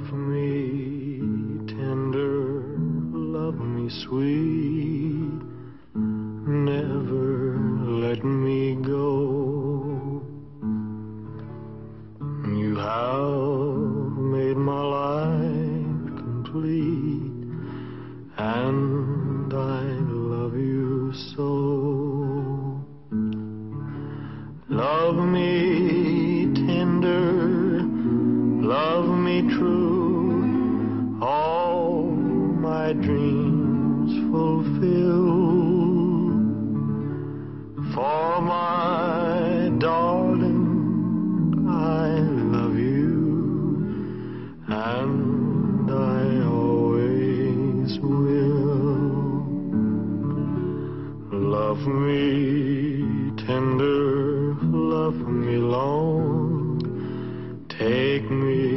Love me tender, love me sweet, never let me go. You have made my life complete, and I love you so. Love me tender, love me true, all my dreams fulfill. For my darling, I love you, and I always will. Love me tender, love me long, take me